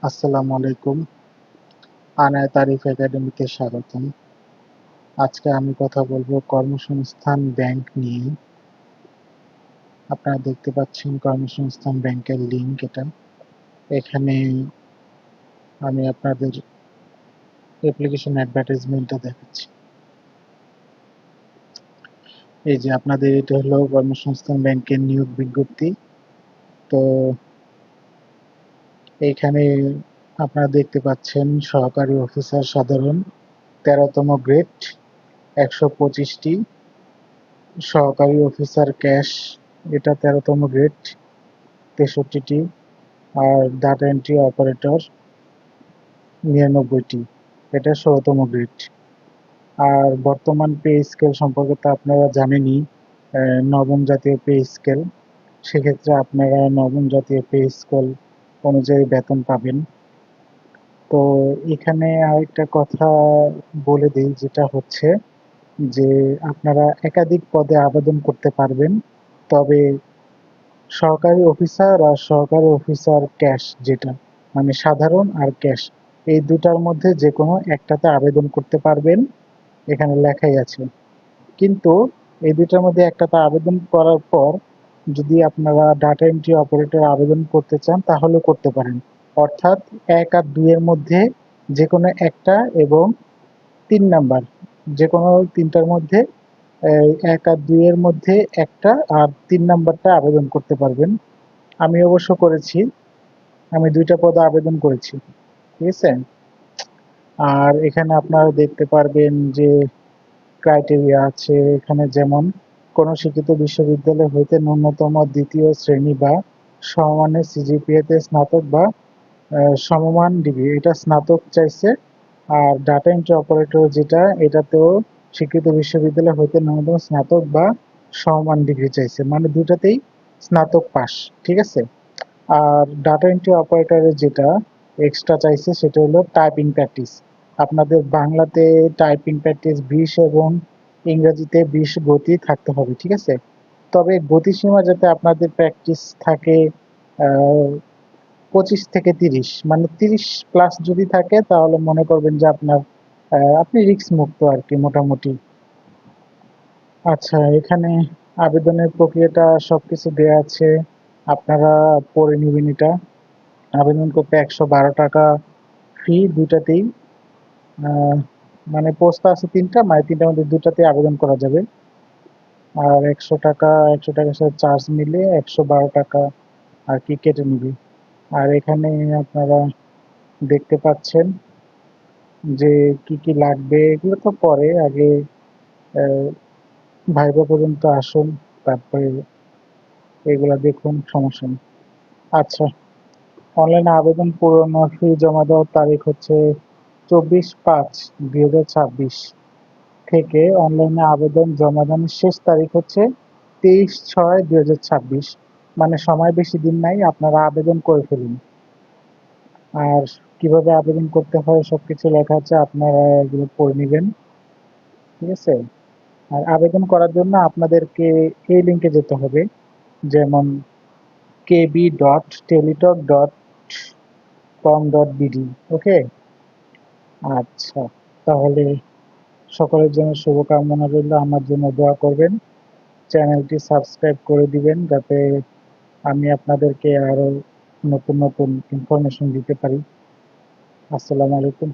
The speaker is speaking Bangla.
আসসালামু আলাইকুম। আনায়া তারিফ একাডেমিতে স্বাগতম। আজকে আমি কথা বলবো কর্মসংস্থান ব্যাংক নিয়ে। আপনারা দেখতে পাচ্ছেন কর্মসংস্থান ব্যাংকের লিংক এটা। এখানে আমি আপনাদের অ্যাপ্লিকেশন অ্যাডভার্টাইজমেন্টটা দেখাচ্ছি। এই যে আপনাদের এটা হলো কর্মসংস্থান ব্যাংকের নিয়োগ বিজ্ঞপ্তি। তো এইখানে আপনারা দেখতে পাচ্ছেন সহকারী অফিসার সাধারণ ১৩তম গ্রেড ১২৫টি, সহকারী অফিসার ক্যাশ এটা ১৩তম গ্রেড ৬৩টি, আর ডাটা এন্ট্রি অপারেটর ৯৯টি, এটা ১৬তম গ্রেড। আর বর্তমান পে স্কেল সম্পর্কে তো আপনারা জানেনই, নবম জাতীয় পে স্কেল। সেক্ষেত্রে আপনারা নবম জাতীয় পে স্কেল অনুযায়ী বেতন পাবেন। তো এখানে আরেকটা কথা বলে দিই, যেটা হচ্ছে যে আপনারা একাধিক পদে আবেদন করতে পারবেন। তবে সহকারী অফিসার আর সহকারী অফিসার ক্যাশ, যেটা মানে সাধারণ আর ক্যাশ, এই দুটার মধ্যে যে কোনো একটাতে আবেদন করতে পারবেন, এখানে লেখাই আছে। কিন্তু এই দুটার মধ্যে একটাতে আবেদন করার পর যদি আপনারা ডাটা এন্ট্রি অপারেটর আবেদন করতে চান তাহলে করতে পারেন। অর্থাৎ ১ আর ২ এর মধ্যে যে কোনো একটা, এবং ৩ নাম্বার যে কোনো তিনটার মধ্যে ১ আর ২ এর মধ্যে একটা, আর ৩ নাম্বারটা আবেদন করতে পারবেন। আমি অবশ্য করেছি, আমি ২টা পদে আবেদন করেছি, ঠিক আছে। আর এখানে আপনারা দেখতে পারবেন যে ক্রাইটেরিয়া আছে এখানে, যেমন কোনো শিক্ষিত বিশ্ববিদ্যালয় হইতে ন্যূনতম ২য় শ্রেণী বা সমমানের সিজিপিএতে স্নাতক বা সমমান ডিগ্রি, এটা স্নাতক চাইছে। আর ডাটা এন্ট্রি অপারেটর যেটা, এটাতেও শিক্ষিত বিশ্ববিদ্যালয় হইতে ন্যূনতম স্নাতক বা সমমান ডিগ্রি চাইছে, মানে দুটাতেই স্নাতক পাস, ঠিক আছে। আর ডাটা এন্ট্রি অপারেটরের যেটা এক্সট্রা চাইছে সেটা হলো টাইপিং প্র্যাকটিস। আপনাদের বাংলাতে টাইপিং প্র্যাকটিস ২০ এবং ইংরেজিতে ২০ গতি থাকতে হবে, ঠিক আছে। তবে গতিসীমা যাতে আপনাদের প্র্যাকটিস থাকে ২৫ থেকে ৩০, মানে ৩০ প্লাস যদি থাকে তাহলে মনে করবেন যে আপনি রিস্ক মুক্ত আর কি, মোটামুটি। আচ্ছা, এখানে আবেদনের প্রক্রিয়াটা সবকিছু দেওয়া আছে, আপনারা পড়ে নেবেন এটা। আবেদন করতে ১১২ টাকা ফি দুটাতেই। আহ, মানে পোস্ট আছে ৩টা, মানে ৩টার মধ্যে দুটাতে আবেদন করা যাবে। আর ১০০ টাকার সাথে চার্জ মিলে ১১২ টাকা আর কি কেটে নিবে। আর এখানে আপনারা দেখতে পাচ্ছেন যে কি কি লাগবে, এগুলো তো পরে, আগে ভাইবা পর্যন্ত আসুন, তারপরে এগুলা দেখুন, সমস্যা নেই। আচ্ছা, অনলাইনে আবেদন পূরণ ফি জমা দেওয়ার তারিখ হচ্ছে ২৪/৫/২০২৬ থেকে অনলাইনে আবেদন জমাদানের শেষ তারিখ হচ্ছে ২৩/৬/২০২৬। মানে সময় বেশি দিন নাই, আপনারা আবেদন করে ফেলুন। আর কিভাবে আবেদন করতে হয় সবকিছু লেখা আছে, আপনারা এগুলো পড়ে নেবেন, ঠিক আছে। আর আবেদন করার জন্য আপনাদেরকে এই লিঙ্কে যেতে হবে, যেমন kb.teletalk.com.bd। ওকে, আচ্ছা, তাহলে সকলের জন্য শুভকামনা রইল, আমার জন্য দোয়া করবেন। চ্যানেলটি সাবস্ক্রাইব করে দিবেন যাতে আমি আপনাদেরকে আরো নতুন নতুন ইনফরমেশন দিতে পারি। আসসালামু আলাইকুম।